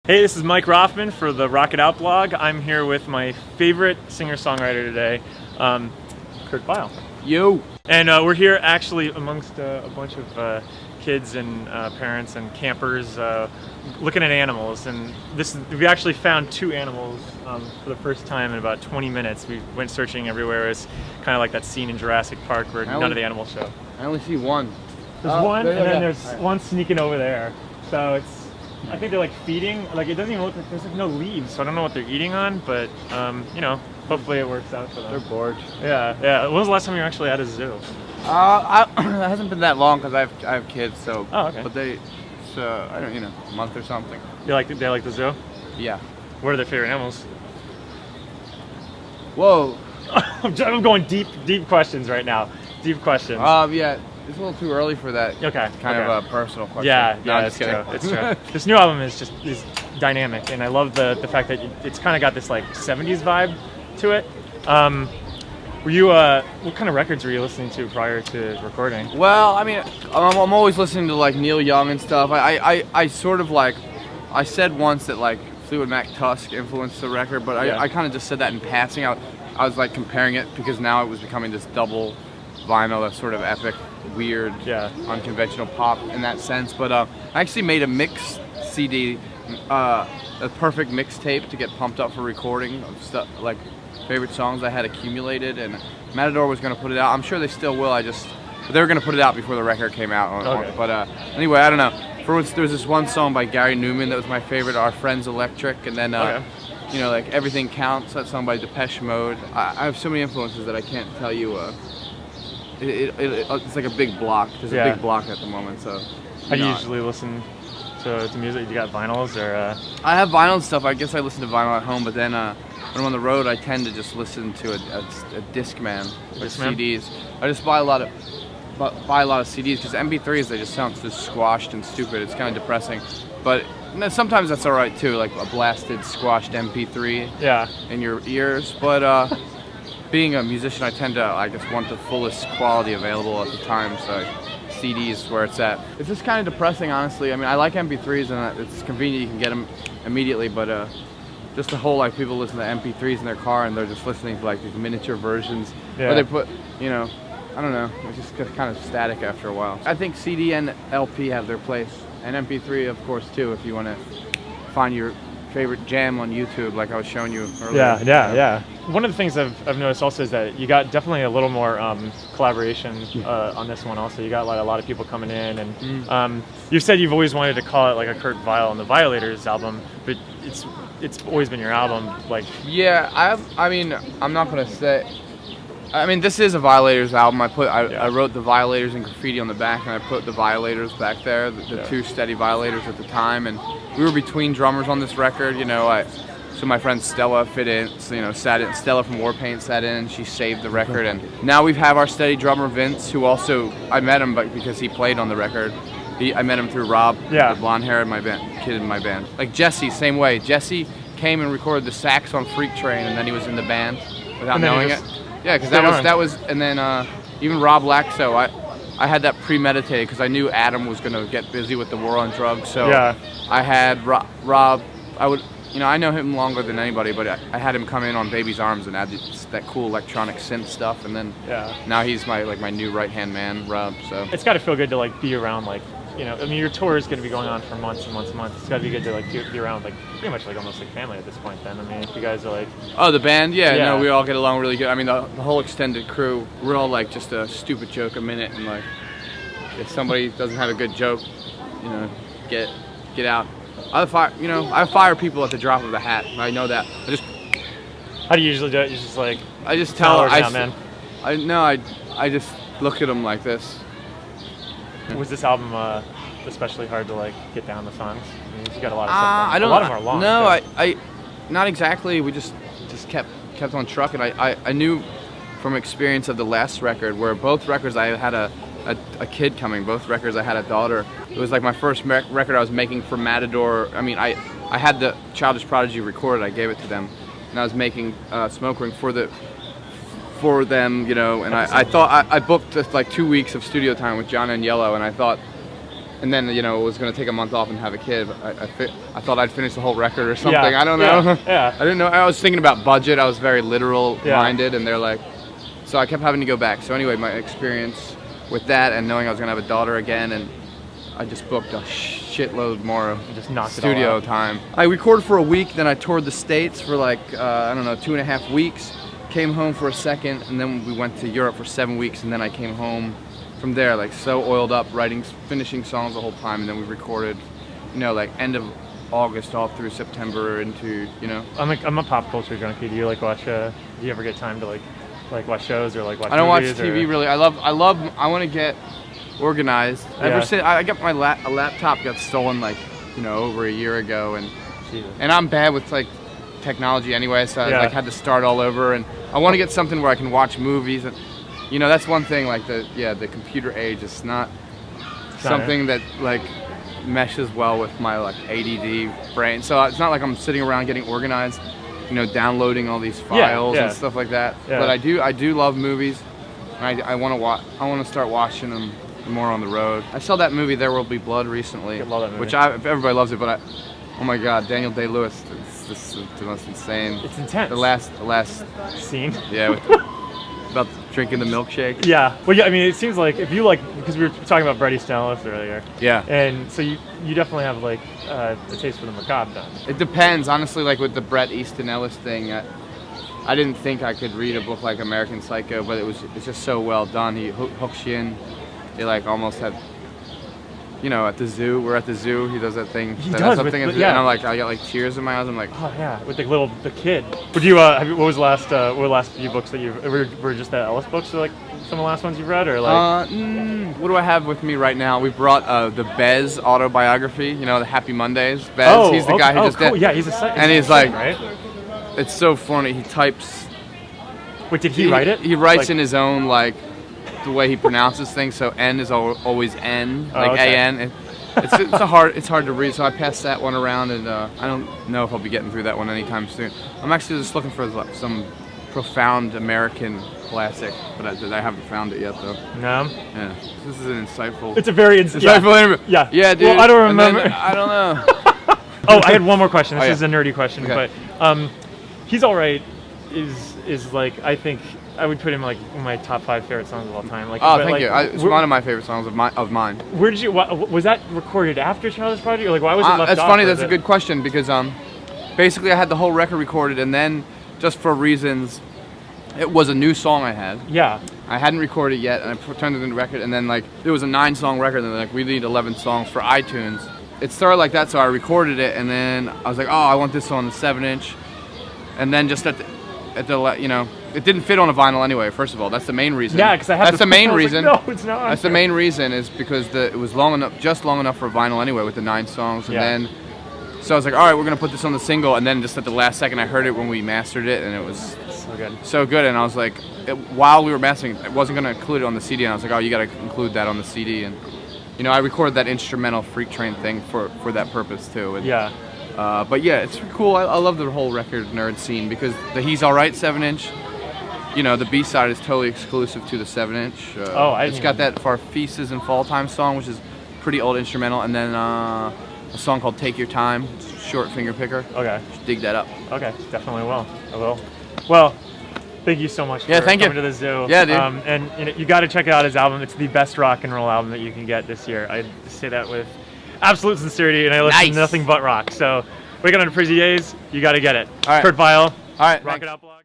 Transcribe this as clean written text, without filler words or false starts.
Hey, this is Mike Roffman for the Rock It Out blog. I'm here with my favorite singer-songwriter today, Kurt Vile. Yo! And we're here actually amongst a bunch of kids and parents and campers looking at animals. And we actually found two animals for the first time in about 20 minutes. We went searching everywhere. It's kind of like that scene in Jurassic Park where none of the animals show. I only see one. There's one, and then there's one sneaking over there. So I think they're like feeding. Like it doesn't even look like there's like no leaves, so I don't know what they're eating on. But you know, hopefully it works out for them. They're bored. Yeah. When was the last time you were actually at a zoo? It hasn't been that long because I have kids. So. Oh, okay. But I don't a month or something. They like the zoo? Yeah. What are their favorite animals? Whoa. I'm going deep questions right now. Deep questions. Yeah. It's a little too early for that. Okay. Kind of a personal question. Yeah, it's true. It's true. This new album is dynamic, and I love the fact that it's kind of got this like 70s vibe to it. Were you what kind of records were you listening to prior to recording? Well, I mean, I'm always listening to like Neil Young and stuff. I sort of like, I said once that like Fleetwood Mac Tusk influenced the record, but I kind of just said that in passing. I was like comparing it because now it was becoming this double vinyl, that's sort of epic, weird, unconventional pop in that sense. But I actually made a mix CD, a perfect mixtape to get pumped up for recording of stuff like favorite songs I had accumulated, and Matador was going to put it out. I'm sure they still will. But they were going to put it out before the record came out. Okay. But anyway, I don't know. For instance, there was this one song by Gary Newman that was my favorite, Our Friends Electric, and then like Everything Counts, that song by Depeche Mode. I have so many influences that I can't tell you. It's like a big block. There's a big block at the moment. So. How do you usually listen to music? You got vinyls or? I have vinyl and stuff. I guess I listen to vinyl at home, but then when I'm on the road, I tend to just listen to a Discman with CDs. I just buy a lot of CDs because MP3s, they just sound so squashed and stupid. It's kind of depressing, but sometimes that's all right too, like a blasted, squashed MP3 in your ears. But being a musician, I tend to, I guess, want the fullest quality available at the time, so CDs where it's at. It's just kind of depressing, honestly. I mean, I like MP3s and it's convenient, you can get them immediately, but just the whole, like, people listen to MP3s in their car and they're just listening to, like, these miniature versions. Or they put, I don't know, it just gets kind of static after a while. I think CD and LP have their place, and MP3, of course, too, if you want to find your favorite jam on YouTube, like I was showing you earlier. Yeah. One of the things I've noticed also is that you got definitely a little more collaboration on this one. Also, you got like a lot of people coming in, and you said you've always wanted to call it like a Kurt Vile on the Violators album, but it's always been your album. Like, I mean, I'm not gonna say. I mean, this is a Violators album. I wrote the Violators in graffiti on the back, and I put the Violators back there, the two steady Violators at the time, and we were between drummers on this record. So my friend Stella fit in. So, sat in. Stella from Warpaint sat in. She saved the record, and now we have our steady drummer Vince, who also I met him, but because he played on the record. I met him through Rob, the blonde hair kid in my band. Like Jesse, same way. Jesse came and recorded the sax on Freak Train, and then he was in the band without knowing it. Yeah, because that was, and then even Rob Laxo, I had that premeditated because I knew Adam was going to get busy with the war on drugs. So I had Rob. I know him longer than anybody, but I had him come in on Baby's Arms and add that cool electronic synth stuff, and then now he's my new right hand man, Rob. So it's got to feel good to like be around like. I mean, your tour is going to be going on for months and months and months. It's got to be good to like be around like pretty much like almost like family at this point. Then I mean, if you guys are like the band, no, we all get along really good. I mean, the whole extended crew, we're all like just a stupid joke a minute, and like if somebody doesn't have a good joke, get out. I fire people at the drop of a hat. I know that. How do you usually do it? You just like I just tell man. I just look at them like this. Was this album especially hard to like get down the songs? I mean, you got a lot of stuff. A lot of them are long. No, I not exactly. We just kept on trucking. I knew from experience of the last record, where both records I had a kid coming. Both records I had a daughter. It was like my first record I was making for Matador. I mean, I had the Childish Prodigy recorded. I gave it to them, and I was making Smoke Ring for them, and I thought I booked just like 2 weeks of studio time with John and Yellow, and I thought and then it was gonna take a month off and have a kid. But I thought I'd finish the whole record or something. Yeah. I don't know. Yeah. I didn't know. I was thinking about budget. I was very literal minded, and they're like, so I kept having to go back. So anyway, my experience with that and knowing I was gonna have a daughter again, and I just booked a shitload more just knocked studio it all out. time. I recorded for a week, then I toured the States for like, I don't know, 2.5 weeks. Came home for a second, and then we went to Europe for 7 weeks, and then I came home from there, like so oiled up, finishing songs the whole time, and then we recorded, like end of August all through September into, I'm a pop culture junkie. Do you like watch, do you ever get time to like watch shows or like watch I don't watch movies, TV really. I want to get organized. Ever since I got my a laptop got stolen like over a year ago, and I'm bad with like technology anyway, so I had to start all over, and I want to get something where I can watch movies, and that's one thing, like the computer age is not something that like meshes well with my like ADD brain, so it's not like I'm sitting around getting organized, downloading all these files and stuff like that. But I do love movies, and I want to start watching them more on the road. I saw that movie There Will Be Blood recently, which everybody loves it, but oh my God, Daniel Day-Lewis, it's the most insane. It's intense. The last scene. Yeah, about drinking the milkshake. Yeah. Well, yeah. I mean, it seems like if you because we were talking about Bret Easton Ellis earlier. Yeah. And so you definitely have like a taste for the macabre then. It depends, honestly. Like with the Bret Easton Ellis thing, I didn't think I could read a book like American Psycho, but it's just so well done. He hooks you in. They like almost have. At the zoo. We're at the zoo. He does that thing. He does. And I'm like, I got like tears in my eyes. I'm like, oh yeah, with the kid. Would you? What was the last? What were the last few books that you were just the Ellis books, or like some of the last ones you've read, or like? What do I have with me right now? We brought the Bez autobiography. The Happy Mondays. Bez. He's the guy who just cool. did. Yeah, he's a. And he's like, right? It's so funny. He types. Wait, did he write it? He writes in his own like. The way he pronounces things, so N is always N, like A-N. It's hard to read, so I passed that one around, and I don't know if I'll be getting through that one anytime soon. I'm actually just looking for some profound American classic, but I haven't found it yet, though. No? Yeah. This is an insightful... It's a very insightful interview. Yeah. Yeah, dude. Well, I don't remember. I don't know. Oh, I had one more question. This is a nerdy question, okay. but He's Alright is like, I think... I would put him like one of my top 5 favorite songs of all time. Like, thank you. It's one of my favorite songs of mine. Where did you? Was that recorded after Childish Project, or like why was it left off? That's funny. That's a good question because basically I had the whole record recorded, and then just for reasons, it was a new song I had. Yeah. I hadn't recorded yet, and I turned it into a record, and then like it was a 9-song record, and they're like, we need 11 songs for iTunes. It started like that, so I recorded it, and then I was like, oh, I want this on the 7-inch, and then just at the it didn't fit on a vinyl anyway. First of all, that's the main reason. Yeah, because I had. That's the main reason. Like, no, it's not. That's the main reason is because it was just long enough for vinyl anyway with the 9 songs, and then so I was like, all right, we're gonna put this on the single, and then just at the last second, I heard it when we mastered it, and it was so good, and I was like, while we were mastering, I wasn't gonna include it on the CD, and I was like, oh, you gotta include that on the CD, and I recorded that instrumental Freak Train thing for that purpose too. And, yeah. But yeah, it's cool. I love the whole record nerd scene because the He's Alright 7-inch. The B-side is totally exclusive to the 7-inch. It's got that Farfeces and Fall Time song, which is pretty old instrumental, and then a song called Take Your Time, short finger picker. Okay. Just dig that up. Okay, definitely will. I will. Well, thank you so much for coming to the zoo. Yeah, dude. And you got to check out his album. It's the best rock and roll album that you can get this year. I say that with absolute sincerity, and I listen to nothing but rock. So, Wakin on Daze, you got to get it. All right. Kurt Vile. All right. Rock It Out Blog.